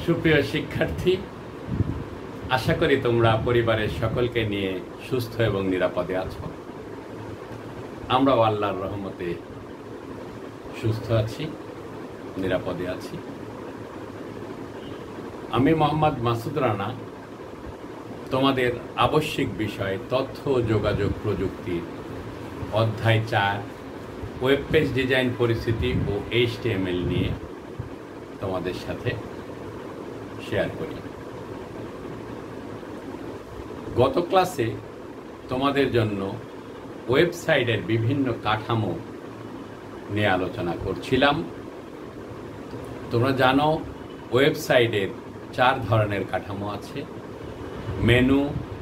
সুপ্রিয় শিক্ষার্থী, আশা করি তোমরা পরিবারের সকলকে নিয়ে সুস্থ এবং নিরাপদে আছো। আমরাও আল্লাহর রহমতে সুস্থ আছি, নিরাপদে আছি। আমি মোহাম্মদ মাসুদ রানা তোমাদের আবশ্যিক বিষয় তথ্য ও যোগাযোগ প্রযুক্তির অধ্যায় 4 ওয়েব পেজ ডিজাইন পরিস্থিতি ও HTML নিয়ে তোমাদের সাথে শেয়ার করি। গত ক্লাসে তোমাদের জন্য ওয়েবসাইটের বিভিন্ন কাঠামো নিয়ে আলোচনা করছিলাম। তোমরা জানো ওয়েবসাইটের 4 ধরনের কাঠামো আছে: মেনু,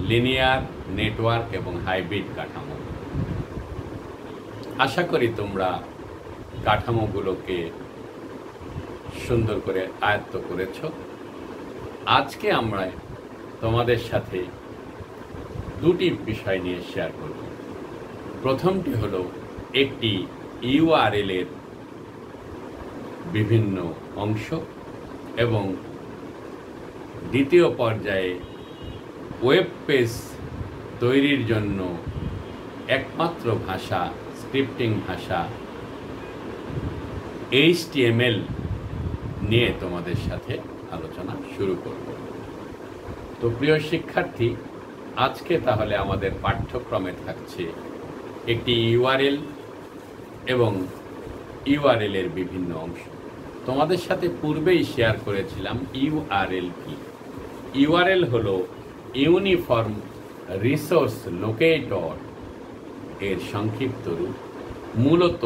লিনিয়ার, নেটওয়ার্ক এবং হাইব্রিড কাঠামো। আশা করি তোমরা কাঠামোগুলোকে সুন্দর করে আয়ত্ত করেছ। আজকে আমরা তোমাদের সাথে দুটি বিষয় নিয়ে শেয়ার করব। প্রথমটি হলো একটি URL এর বিভিন্ন অংশ এবং দ্বিতীয় পর্যায়ে ওয়েব পেজ তৈরির জন্য একমাত্র ভাষা, স্ক্রিপ্টিং ভাষা HTML নিয়ে তোমাদের সাথে আলোচনা শুরু করব। তো প্রিয় শিক্ষার্থী, আজকে তাহলে আমাদের পাঠ্যক্রমে থাকছে একটি URL এবং URL এর বিভিন্ন অংশ। তোমাদের সাথে পূর্বেই শেয়ার করেছিলাম URL কি। URL হলো ইউনিফর্ম রিসোর্স লোকেটর এর সংক্ষিপ্ত রূপ। মূলত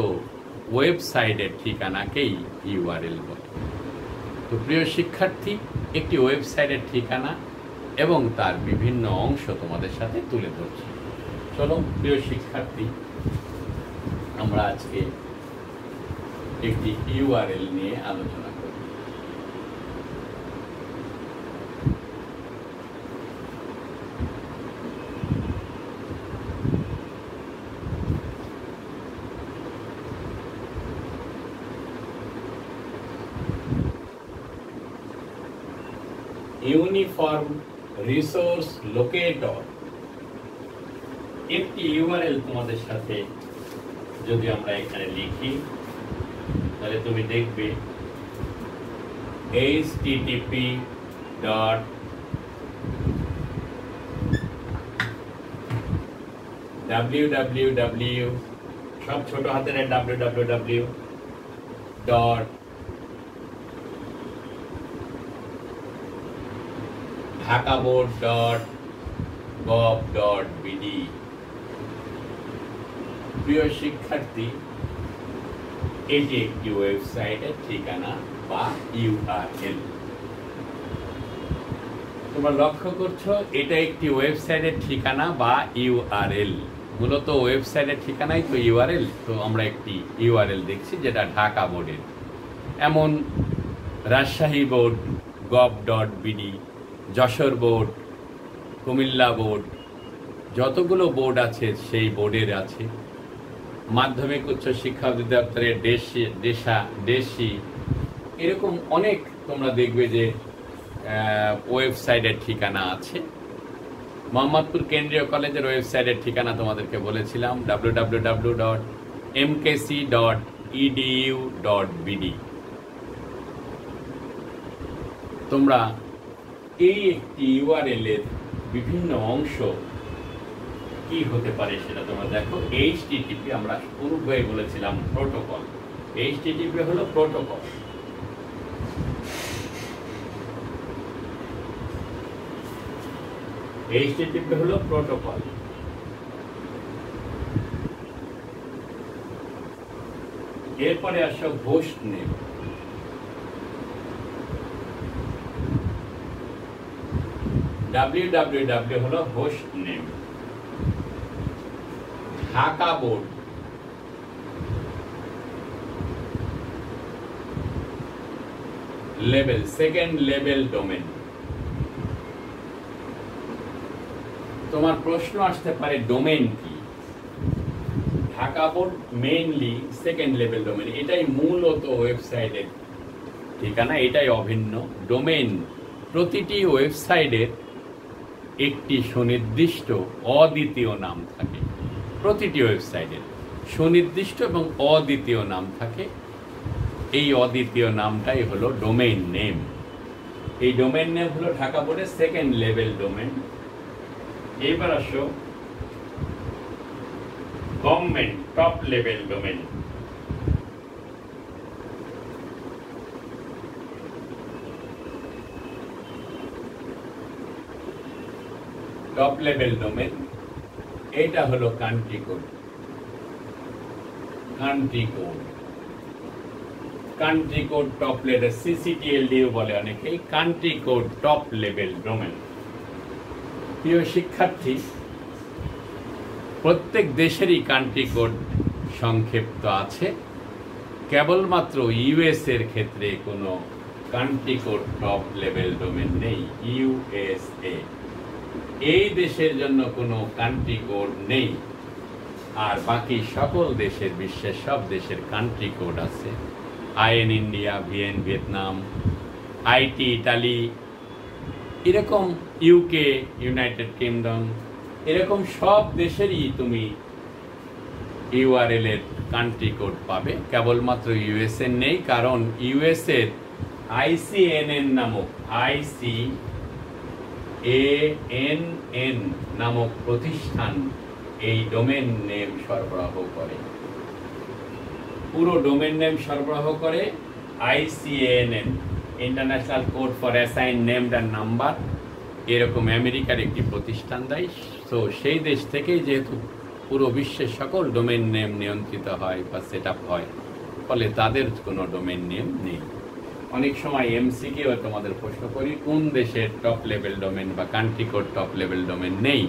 ওয়েবসাইটের ঠিকানাকেই URL বলে। তো প্রিয় শিক্ষার্থী, একটি ওয়েবসাইটের ঠিকানা এবং তার বিভিন্ন অংশ তোমাদের সাথে তুলে ধরছি। চলো প্রিয় শিক্ষার্থী, আমরা আজকে একটি URL নিয়ে আলোচনা করি। ইউনিফর্ম রিসোর্স লোকেটর একটি URL তোমাদের সাথে যদি আমরা এখানে লিখি তাহলে তুমি দেখবে http www সব ছোট হাতের www dhakaboard.gov.bd। প্রিয় শিক্ষার্থী, এটি একটি ওয়েবসাইটের ঠিকানা বা URL। তোমরা লক্ষ্য করছো, এটা একটি ওয়েবসাইটের ঠিকানা বা URL। মূলত ওয়েবসাইটের ঠিকানাই তো URL। তো আমরা একটি URL দেখছি যেটা ঢাকা বোর্ডের। এমন Rajshahi board gov.bd, Jessore board, Comilla board, যতগুলো বোর্ড আছে সেই বোর্ডের আছে। মাধ্যমিক উচ্চ শিক্ষা অধিদপ্তরের দেশি এরকম অনেক তোমরা দেখবে যে ওয়েবসাইটের ঠিকানা আছে। মোহাম্মদপুর কেন্দ্রীয় কলেজের ওয়েবসাইটের ঠিকানা তোমাদেরকে বলেছিলাম www.mkc.edu.bd। তোমরা এই একটি URL এর বিভিন্ন অংশ কি হতে পারে সেটা তোমরা দেখো। HTTP আমরা পূর্বে বলেছিলাম প্রোটোকল। HTTP হলো প্রোটোকল। HTTP হলো প্রোটোকল। এরপরে আসো হোস্ট নেম। www হলো host name. Dhaka board, level, second level domain. তোমার প্রশ্ন আসতে পারে ডোমেন কি? Dhaka board mainly second level domain. এটাই মূলত ওয়েবসাইটের ঠিকানা এটাই অভিন্ন। ডোমেইন প্রতিটি ওয়েবসাইটের একটি সুনির্দিষ্ট অদ্বিতীয় নাম থাকে। প্রতিটি ওয়েবসাইটের সুনির্দিষ্ট এবং অদ্বিতীয় নাম থাকে। এই অদ্বিতীয় নামটাই হলো ডোমেইন নেম। এই ডোমেইন নেম হলো ঢাকা বোর্ডের সেকেন্ড লেভেল ডোমেইন। এবার আসো government top level domain. Top level domain এটা হলো country code. Country code country code top level, সিসিটিএলডিও বলে অনেকেই। Country code top level domain. প্রিয় শিক্ষার্থী, প্রত্যেক দেশেরই কান্ট্রি কোড সংক্ষিপ্ত আছে। কেবলমাত্র ইউএস এর ক্ষেত্রে কোনো country code top level domain নেই। ইউএসএ এই দেশের জন্য কোনো কান্ট্রি কোড নেই। আর বাকি সকল দেশের, বিশ্বের সব দেশের কান্ট্রি কোড আছে। In India, VN Vietnam, IT Italy, এরকম ইউকে, ইউনাইটেড কিংডম, এরকম সব দেশেরই তুমি ইউআরএল এর কান্ট্রি কোড পাবে। কেবলমাত্র ইউএসএ নেই, কারণ ইউএসএ আইসিএনএন নামক ICANN নামক প্রতিষ্ঠান এই ডোমেইন নেম সরবরাহ করে। পুরো ডোমেইন নেম সরবরাহ করে ICANN, international code for assign named and number. এরকম আমেরিকার একটি প্রতিষ্ঠান দেয়। তো সেই দেশ থেকেই যেহেতু পুরো বিশ্বের সকল ডোমেইন নেম নিয়ন্ত্রিত হয় বা সেট আপ হয়, ফলে তাদের কোনো ডোমেইন নেম নেই। অনেক সময় এমসিকিউ তোমাদের প্রশ্ন করি, কোন দেশের টপ লেভেল ডোমেইন বা country code top level domain নেই,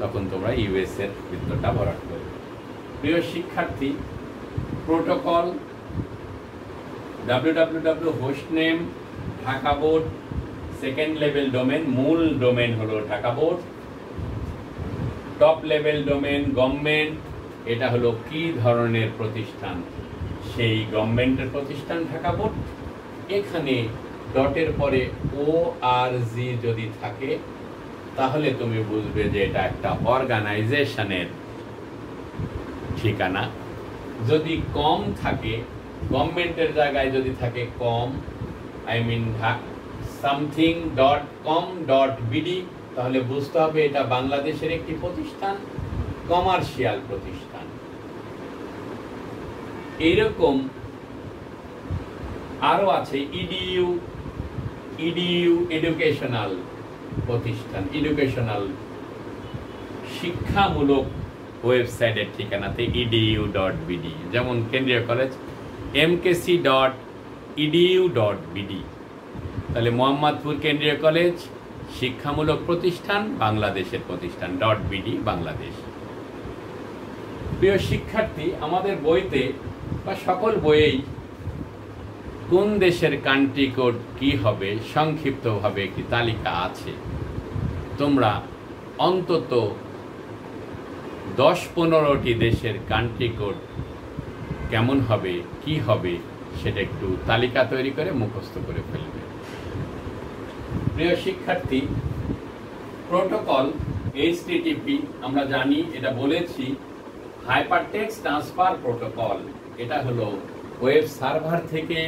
তখন তোমরা ইউএস এর বৃত্তটা ভরাট করবে। প্রিয় শিক্ষার্থী, protocol, www host name, Dhaka board second level domain, মূল ডোমেইন হলো Dhaka board. Top level domain government, এটা হলো কি ধরনের প্রতিষ্ঠান, সেই গভর্নমেন্টের প্রতিষ্ঠান ঢাকা বোর্ড। এখানে ডটের পরে ORG যদি থাকে তাহলে তুমি বুঝবে যে এটা একটা অর্গানাইজেশনের ঠিকানা। যদি কম থাকে, গভর্নমেন্টের জায়গায় যদি থাকে কম, something.com.bd, তাহলে বুঝতে হবে এটা বাংলাদেশের একটি প্রতিষ্ঠান, কমার্শিয়াল প্রতিষ্ঠান। এইরকম আরো আছে ইডিইউ এডুকেশনাল প্রতিষ্ঠান, এডুকেশনাল শিক্ষামূলক ওয়েবসাইটের ঠিকানাতে edu.bd, যেমন কেন্দ্রীয় কলেজ mkc.edu.bd। তাহলে মোহাম্মদপুর কেন্দ্রীয় কলেজ শিক্ষামূলক প্রতিষ্ঠান, বাংলাদেশের প্রতিষ্ঠান .bd বাংলাদেশ। প্রিয় শিক্ষার্থী, আমাদের বইতে বা সকল বইয়েই কোন দেশের কান্ট্রি কোড কি হবে সংক্ষিপ্তভাবে একটি তালিকা আছে। তোমরা অন্তত 10-15টি দেশের কান্ট্রি কোড কেমন হবে, কি হবে, সেটা একটু তালিকা তৈরি করে মুখস্থ করে ফেলবে। প্রিয় শিক্ষার্থী, প্রোটোকল HTTP আমরা জানি, এটা বলেছি, হাইপারটেক্সট ট্রান্সফার প্রোটোকল। এটা হলো ওয়েব সার্ভার থেকে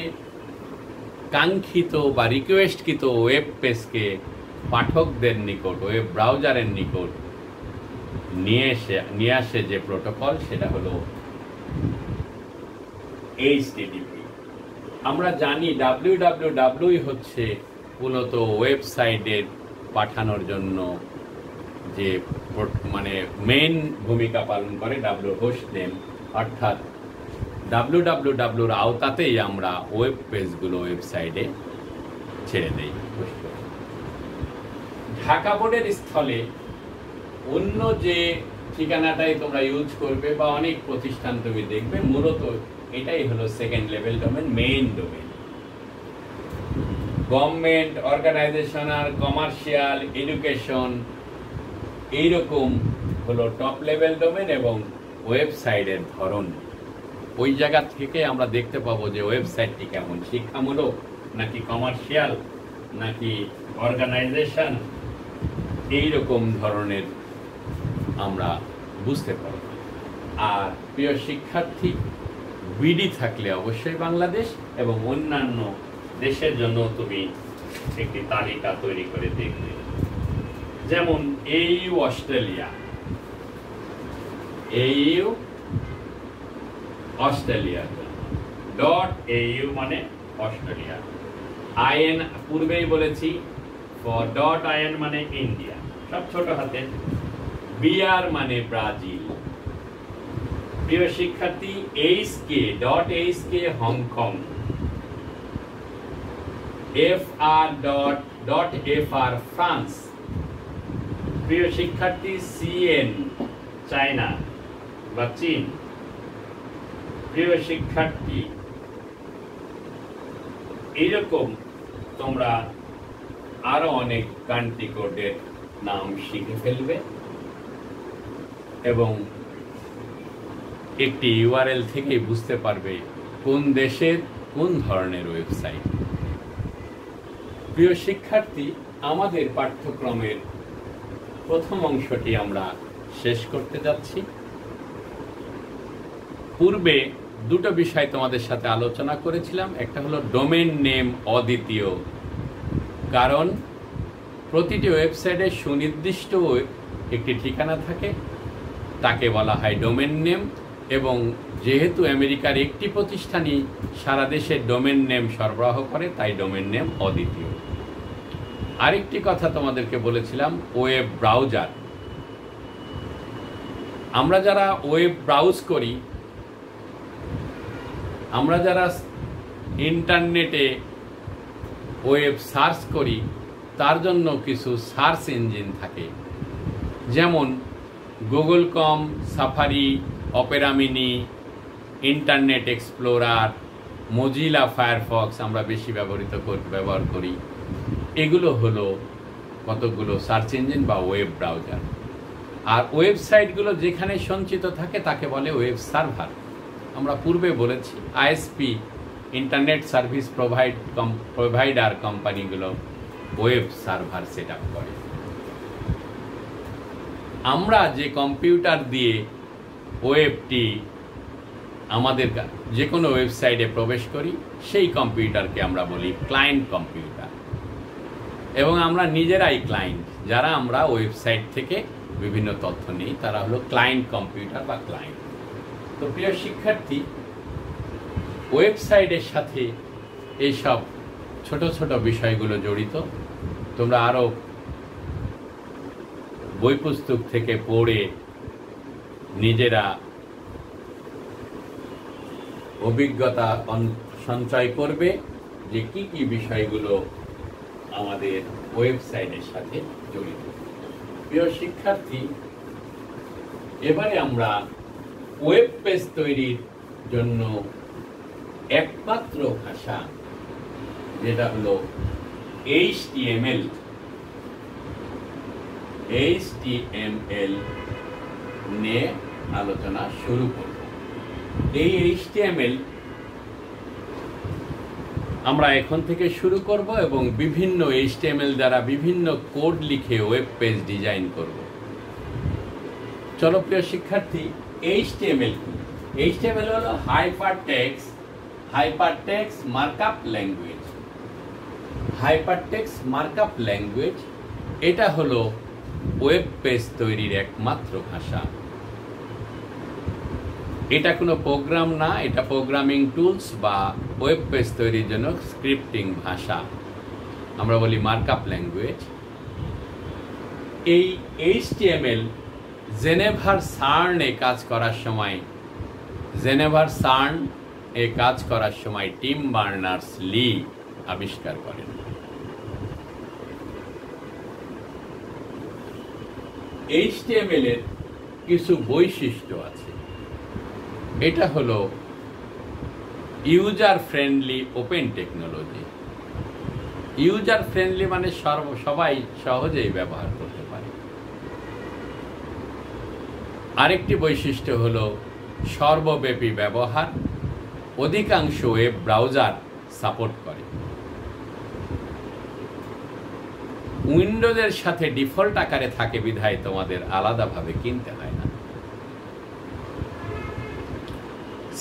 কাঙ্ক্ষিত বা রিকোয়েস্টকৃত ওয়েব পেজকে পাঠকদের নিকট, ওয়েব ব্রাউজারের নিকট নিয়ে আসে যে প্রোটোকল, সেটা হলো HTTP। আমরা জানি www হচ্ছে মূলত ওয়েবসাইটের পাঠানোর জন্য যে মেইন ভূমিকা পালন করে হোস্ট নেম, অর্থাৎ wwwর আওতাতেই আমরা ওয়েব পেজগুলো ওয়েবসাইটে ছেড়ে দেই। ঢাকা বোর্ডের স্থলে অন্য যে ঠিকানাটাই তোমরা ইউজ করবে বা অনেক প্রতিষ্ঠান তুমি দেখবে, মূলত এটাই হলো second level domain, main domain. Government, organizational, commercial, education, এইরকম হলো টপ লেভেল ডোমেইন এবং ওয়েবসাইটের ধরন। ওই জায়গা থেকে আমরা দেখতে পাবো যে ওয়েবসাইটটি কেমন, শিক্ষামূলক নাকি কমার্শিয়াল নাকি অর্গানাইজেশন, এইরকম ধরনের আমরা বুঝতে পারব। আর প্রিয় শিক্ষার্থী, বিডি থাকলে অবশ্যই বাংলাদেশ এবং অন্যান্য দেশের জন্য তুমি একটি তালিকা তৈরি করে দেখবে। যেমন AU অস্ট্রেলিয়া, AU অস্ট্রেলিয়ার .au মানে অস্ট্রেলিয়া, IN পূর্বেই বলেছি, .in মানে ইন্ডিয়া, সব ছোট হাতে, BR মানে ব্রাজিল। প্রিয় শিক্ষার্থী, HK হংকং, FR.fr ফ্রান্স। প্রিয় শিক্ষার্থী, CN চায়না বা চীন। প্রিয় শিক্ষার্থী, এইরকম তোমরা আরো অনেক কান্ট্রি কোডের নাম শিখে ফেলবে এবং একটি ইউআরএল থেকেই বুঝতে পারবে কোন দেশের কোন ধরনের ওয়েবসাইট। প্রিয় শিক্ষার্থী, আমাদের পাঠ্যক্রমের প্রথম অংশটি আমরা শেষ করতে যাচ্ছি। পূর্বে দুটো বিষয় তোমাদের সাথে আলোচনা করেছিলাম। একটা হলো ডোমেন নেম অদ্বিতীয়, কারণ প্রতিটি ওয়েবসাইটে সুনির্দিষ্ট একটি ঠিকানা থাকে, তাকে বলা হয় ডোমেন নেম। এবং যেহেতু আমেরিকার একটি প্রতিষ্ঠানই সারা দেশে ডোমেন নেম সরবরাহ করে, তাই ডোমেন নেম অদ্বিতীয়। আরেকটি কথা তোমাদেরকে বলেছিলাম, ওয়েব ব্রাউজার। আমরা যারা ওয়েব ব্রাউজ করি, আমরা যারা ইন্টারনেটে ওয়েব সার্চ করি, তার জন্য কিছু সার্চ ইঞ্জিন থাকে, যেমন Google dot com, Safari, Opera mini, internet explorer, Mozilla Firefox আমরা বেশি ব্যবহার করি। এগুলো হলো কতগুলো সার্চ ইঞ্জিন বা ওয়েব ব্রাউজার। আর ওয়েবসাইটগুলো যেখানে সঞ্চিত থাকে তাকে বলে ওয়েব সার্ভার। আমরা পূর্বে বলেছি আইএসপি, ইন্টারনেট সার্ভিস প্রোভাইডার কোম্পানিগুলো ওয়েব সার্ভার সেট আপ করে। আমরা যে কম্পিউটার দিয়ে ওয়েবটি আমাদের যে কোনো ওয়েবসাইটে প্রবেশ করি, সেই কম্পিউটারকে আমরা বলি ক্লায়েন্ট কম্পিউটার। এবং আমরা নিজেরাই ক্লায়েন্ট, যারা আমরা ওয়েবসাইট থেকে বিভিন্ন তথ্য নিই, তারা হলো ক্লায়েন্ট কম্পিউটার বা ক্লায়েন্ট। তো প্রিয় শিক্ষার্থী, ওয়েবসাইটের সাথে এইসব ছোট ছোট বিষয়গুলো জড়িত। তোমরা আরো বই পুস্তক থেকে পড়ে নিজেরা অভিজ্ঞতা সঞ্চয় করবে যে কি কি বিষয়গুলো আমাদের ওয়েবসাইটের সাথে জড়িত। প্রিয় শিক্ষার্থী, এবারে আমরা ওয়েব পেজ তৈরির জন্য একমাত্র ভাষা, যেটা হলো HTML নিয়ে আলোচনা শুরু করব। এই HTML আমরা এখন থেকে শুরু করব এবং বিভিন্ন HTML দ্বারা বিভিন্ন কোড লিখে ওয়েব পেজ ডিজাইন করব। চলো প্রিয় শিক্ষার্থী, HTML কি? HTML হলো hypertext markup language. Hypertext markup language, এটা হলো ওয়েব পেজ তৈরির একমাত্র ভাষা। এটা কোনো প্রোগ্রাম না, এটা প্রোগ্রামিং টুলস বা ওয়েব পেজ তৈরির জন্য স্ক্রিপ্টিং ভাষা, আমরা বলি মার্কআপ ল্যাঙ্গুয়েজ। এই HTML জেনেভার সার্নে কাজ করার সময় টিম বার্নার্স-লি আবিষ্কার করেন। HTML এর কিছু বৈশিষ্ট্য আছে। এটা হলো user friendly open technology. User friendly মানে সবাই সহজেই ব্যবহার করতে পারে। আরেকটি বৈশিষ্ট্য হলো সর্বব্যাপী ব্যবহার, অধিকাংশ ওয়েব ব্রাউজার সাপোর্ট করে। উইন্ডোজের সাথে ডিফল্ট আকারে থাকে বিধায় তোমাদের আলাদাভাবে কিনতে হয় না।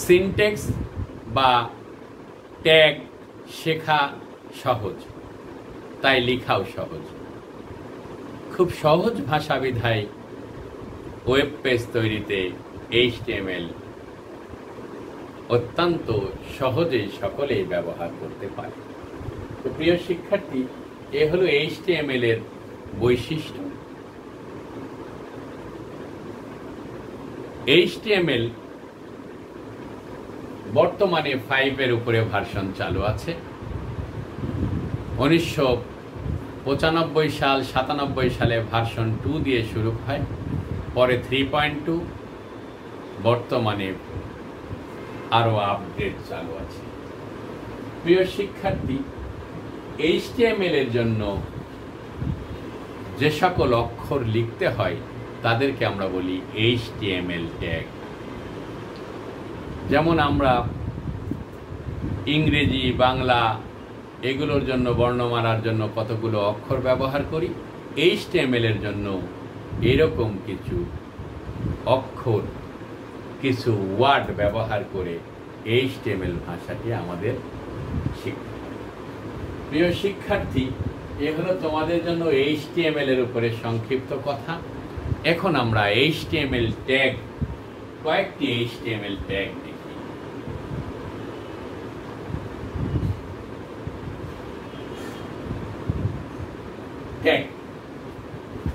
সিনট্যাক্স বা ট্যাগ শেখা সহজ, তাই লেখাও সহজ। খুব সহজ ভাষা বিধায় ওয়েব পেজ তৈরিতে HTML অত্যন্ত সহজেই সকলেই ব্যবহার করতে পারে। তো প্রিয় শিক্ষার্থী, এ হলো HTML এর বৈশিষ্ট্য। HTML বর্তমানে 5 এর উপরে ভার্সন চালু আছে। 1995 সাল 97 সালে ভার্সন 2 দিয়ে শুরু হয়, পরে 3.2, বর্তমানে আরো আপডেট চালু আছে। প্রিয় শিক্ষার্থী, HTML এর জন্য যে সকল অক্ষর লিখতে হয় তাদেরকে আমরা বলি HTML ট্যাগ। যেমন আমরা ইংরেজি, বাংলা এগুলোর জন্য বর্ণমালার জন্য কতগুলো অক্ষর ব্যবহার করি, HTML এর জন্য এরকম কিছু অক্ষর, কিছু ওয়ার্ড ব্যবহার করে HTML ভাষাটি আমাদের শিখতে হয়। প্রিয় শিক্ষার্থী, এ হলো তোমাদের জন্য HTML এর উপরে সংক্ষিপ্ত কথা। এখন আমরা HTML ট্যাগ, কয়েকটি HTML ট্যাগ দেখি। ট্যাগ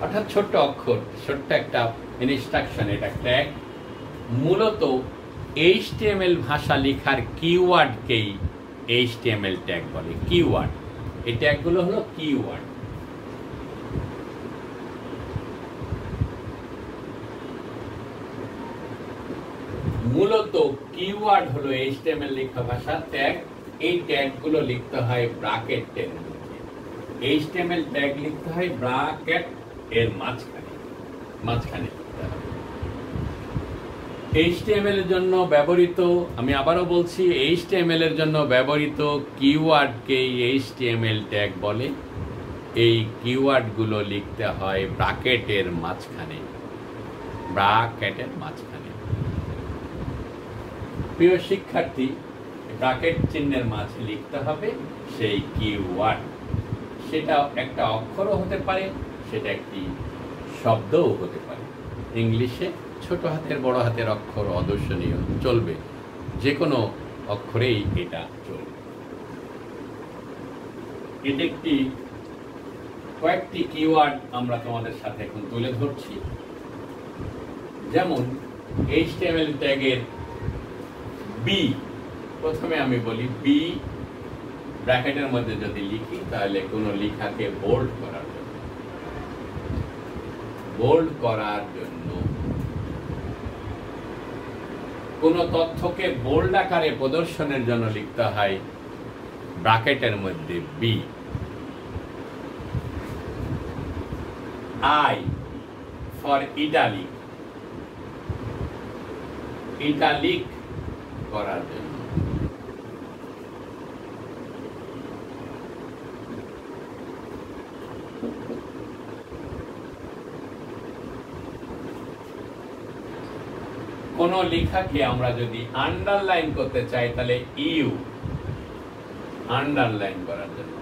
অর্থাৎ ছোট্ট অক্ষর, ছোট্ট একটা ইনস্ট্রাকশন, এটা ট্যাগ। মূলত HTML ভাষা লেখার কিওয়ার্ডকেই HTML ট্যাগ বলে। কিওয়ার্ড, এই ট্যাগগুলো হলো কিওয়ার্ড। মূলত কিওয়ার্ড হলো HTML লেখা ভাষার ট্যাগ। এই ট্যাগগুলো লিখতে হয় ব্র্যাকেটের মধ্যে। HTML ট্যাগ লিখতে হয় ব্র্যাকেট এর মাঝখানে লিখতে হবে। HTML এর জন্য ব্যবহৃত, আমি আবারও বলছি, HTML এর জন্য ব্যবহৃত কিওয়ার্ডকেই HTML ট্যাগ বলে। এই কিওয়ার্ডগুলো লিখতে হয় ব্র্যাকেটের মাঝখানে। প্রিয় শিক্ষার্থী, ব্র্যাকেট চিহ্নের মাঝে লিখতে হবে সেই কিওয়ার্ড। সেটা একটা অক্ষরও হতে পারে, সেটা একটি শব্দও হতে পারে। ইংলিশে ছোট হাতের বড় হাতের অক্ষর অদর্শনীয় চলবে, যে কোনো অক্ষরেই এটা চলবে। এটা একটি কয়েকটি কিওয়ার্ড আমরা তোমাদের সাথে এখন তুলে ধরছি। যেমন HTML ট্যাগের বি, প্রথমে আমি বলি বি ব্র্যাকেটের মধ্যে যদি লিখি তাহলে কোনো লেখাকে বোল্ড করার জন্য কোনো তথ্যকে বোল্ড আকারে প্রদর্শনের জন্য লিখতে হয় ব্র্যাকেটের মধ্যে B. I for italic, italic করার জন্য। কোন লেখাকে আমরা যদি আন্ডারলাইন করতে চাই তাহলে ইউ, আন্ডারলাইন করার জন্য।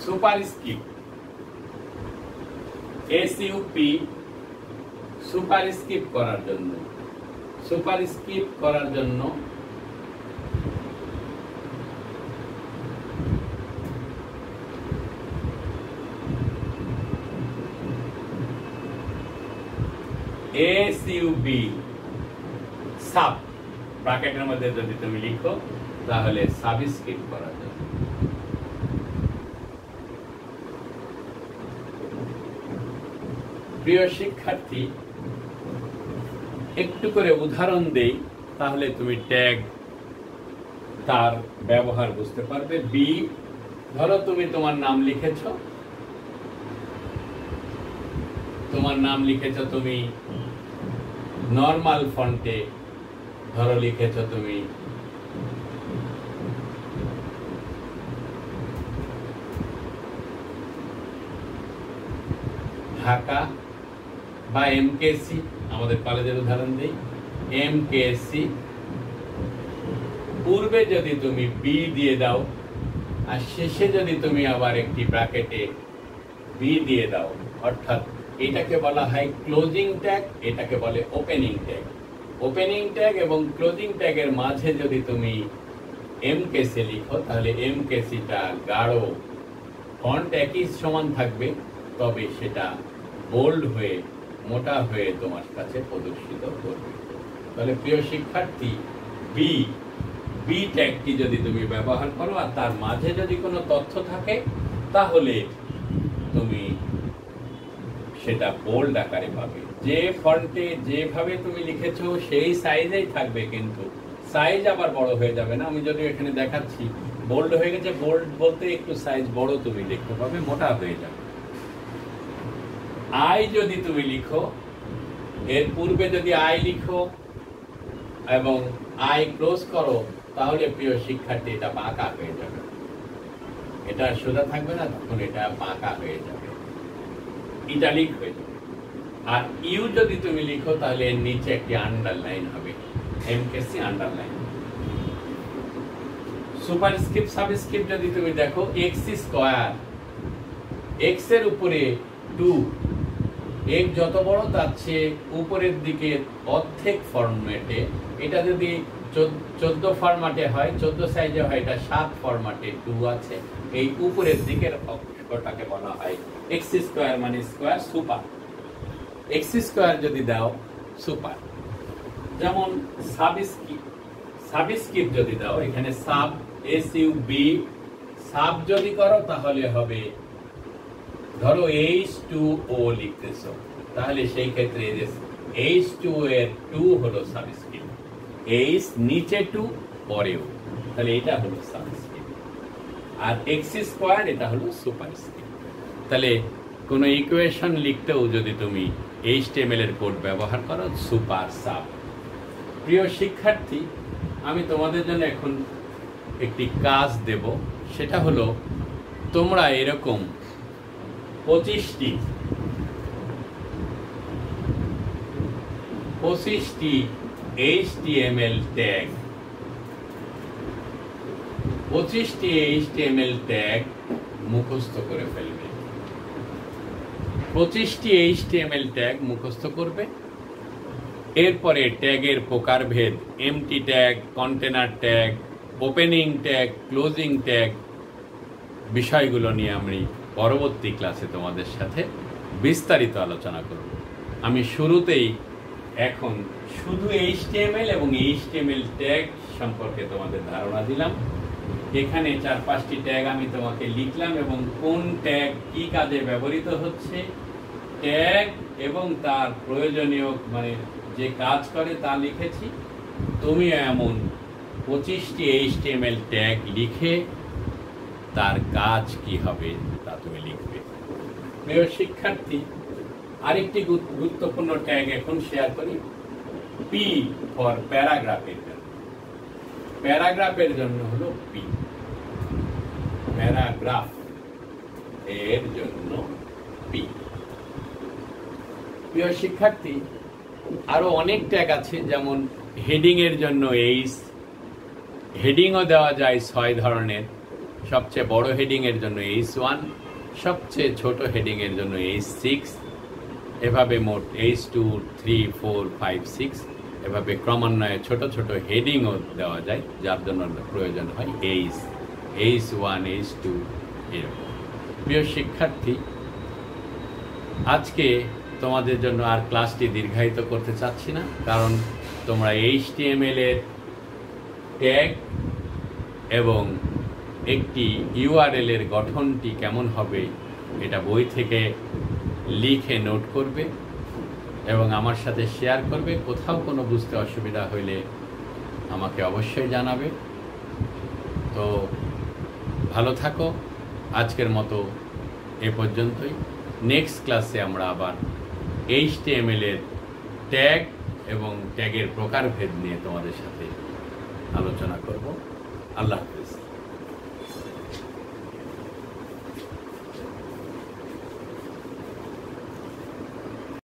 সুপারস্ক্রিপ্ট, SUP, সুপারস্ক্রিপ্ট করার জন্য। সুপারস্ক্রিপ্ট করার জন্য SUB, সাব, ব্র্যাকেটের মধ্যে যদি তুমি লিখো তাহলে সাবস্ক্রিপ্ট করার জন্য। প্রিয় শিক্ষার্থী, একটু করে উদাহরণ দেই, তাহলে তুমি ট্যাগ তার ব্যবহার বুঝতে পারবে। বি, ধরো তুমি তোমার নাম লিখেছ, তুমি নর্মাল ফন্টে, ধরো লিখেছ তুমি ঢাকা বা এমকেসি, আমাদের কলেজের উদাহরণ দিই, এমকেসি, পূর্বে যদি তুমি বি দিয়ে দাও আর শেষে যদি তুমি আবার একটি ব্র্যাকেটে বি দিয়ে দাও, অর্থাৎ এটাকে বলা হয় ক্লোজিং ট্যাগ, এটাকে বলে ওপেনিং ট্যাগ। ওপেনিং ট্যাগ এবং ক্লোজিং ট্যাগের মাঝে যদি তুমি এমকেসি লিখো, তাহলে এমকেসিটা গাঢ়, ফন্ট একই সমান থাকবে, তবে সেটা বোল্ড হয়ে মোটা হয়ে তোমার কাছে প্রদর্শিত করবে। তাহলে প্রিয় শিক্ষার্থী, বি ট্যাগটি যদি তুমি ব্যবহার করো আর তার মাঝে যদি কোনো তথ্য থাকে, তাহলে তুমি সেটা বোল্ড আকারে পাবে। যে ফন্টে যেভাবে তুমি লিখেছো সেই সাইজেই থাকবে, কিন্তু সাইজ আবার বড় হয়ে যাবে না। আমি যদি এখানে দেখাচ্ছি বোল্ড হয়ে গেছে, বোল্ড বলতে একটু সাইজ বড় তুমি দেখতে পাবে, মোটা হয়ে যাবে। আই যদি তুমি লিখো, এর পূর্বে যদি আই লিখো এবং আই ক্লোজ করো, তাহলে প্রিয় শিক্ষার্থী এটা বাঁকা হয়ে যাবে, এটা সোজা থাকবে না, তখন এটা বাঁকা হয়ে যাবে, ইটালিক হয়ে যাবে। আর ইউ যদি তুমি লিখো, তাহলে এর নিচে একটি আন্ডারলাইন হবে, এমকেসি আন্ডারলাইন। সুপারস্ক্রিপ্ট সাবস্ক্রিপ্ট যদি তুমি দেখো, এক্স স্কয়ার, এক্স এর উপরে 2, এক যত বড় তার চেয়ে উপরের দিকে অর্ধেক ফরম্যাটে, এটা যদি 14 ফরম্যাটে হয়, 14 সাইজে হয়, এটা 7 ফরম্যাটে 2 আছে, এই উপরের দিকের অংশটাকে বলা হয় এক্স স্কয়ার, মানে স্কয়ার, সুপার। এক্স স্কয়ার যদি দাও সুপার। যেমন সাবস্ক্রিপ্ট যদি দাও, এখানে সাব, SUB, সাব যদি করো তাহলে হবে, ধরো H2O লিখতেছো, তাহলে সেই ক্ষেত্রে H2 এর 2 হলো সাবস্ক্রিপ্ট, H নিচে 2 পরেও, তাহলে এটা হলো সাবস্ক্রিপ্ট। আর এক্স স্কয়ার এটা হলো সুপারস্ক্রিপ্ট। তাহলে কোনো ইকুয়েশন লিখতেও যদি তুমি HTML এর কোড ব্যবহার করো, সুপার, সাব। প্রিয় শিক্ষার্থী, আমি তোমাদের জন্য এখন একটি কাজ দেব, সেটা হলো তোমরা এরকম 25টি HTML ট্যাগ, 25টি HTML ট্যাগ মুখস্থ করে ফেলবে। 25টি HTML ট্যাগ মুখস্থ করবে। এরপরে ট্যাগের প্রকারভেদ, MT tag, container tag, opening tag, closing tag, বিষয়গুলো নিয়ে আমি পরবর্তী ক্লাসে তোমাদের সাথে বিস্তারিত আলোচনা করব। আমি শুরুতেই এখন শুধু HTML এবং HTML ট্যাগ সম্পর্কে তোমাদের ধারণা দিলাম। এখানে 4-5টি ট্যাগ আমি তোমাকে লিখলাম এবং কোন ট্যাগ কি কাজে ব্যবহৃত হচ্ছে, ট্যাগ এবং তার প্রয়োজনীয় মানে যে কাজ করে তা লিখেছি। তুমি এমন 25টি HTML ট্যাগ লিখে তার কাজ কি হবে তা তুমি লিখবে। প্রিয় শিক্ষার্থী, আরেকটি গুরুত্বপূর্ণ ট্যাগ এখন শেয়ার করি, পি ফর প্যারাগ্রাফের জন্য। প্যারাগ্রাফের জন্য হলো পি, প্যারাগ্রাফ এর জন্য পি। প্রিয় শিক্ষার্থী, আরো অনেক ট্যাগ আছে, যেমন হেডিং এর জন্য এইচ, হেডিংও দেওয়া যায় 6 ধরনের। সবচেয়ে বড় হেডিং এর জন্য H1, সবচেয়ে ছোট হেডিং এর জন্য H6, এভাবে মোট H2, 3, 4, 5, 6, এভাবে ক্রমান্বয়ে ছোট ছোট হেডিংও দেওয়া যায়, যার জন্য প্রয়োজন হয় H1, H2 এরকম। প্রিয় শিক্ষার্থী, আজকে তোমাদের জন্য আর ক্লাসটি দীর্ঘায়িত করতে চাচ্ছি না, কারণ তোমরা HTML এর ট্যাগ এবং একটি URL এর গঠনটি কেমন হবে এটা বই থেকে লিখে নোট করবে এবং আমার সাথে শেয়ার করবে। কোথাও কোনো বুঝতে অসুবিধা হইলে আমাকে অবশ্যই জানাবে। তো ভালো থাকো, আজকের মতো এ পর্যন্তই। নেক্সট ক্লাসে আমরা আবার HTML এর ট্যাগ এবং ট্যাগের প্রকারভেদ নিয়ে তোমাদের সাথে আলোচনা করব। আল্লাহ হাফেজ।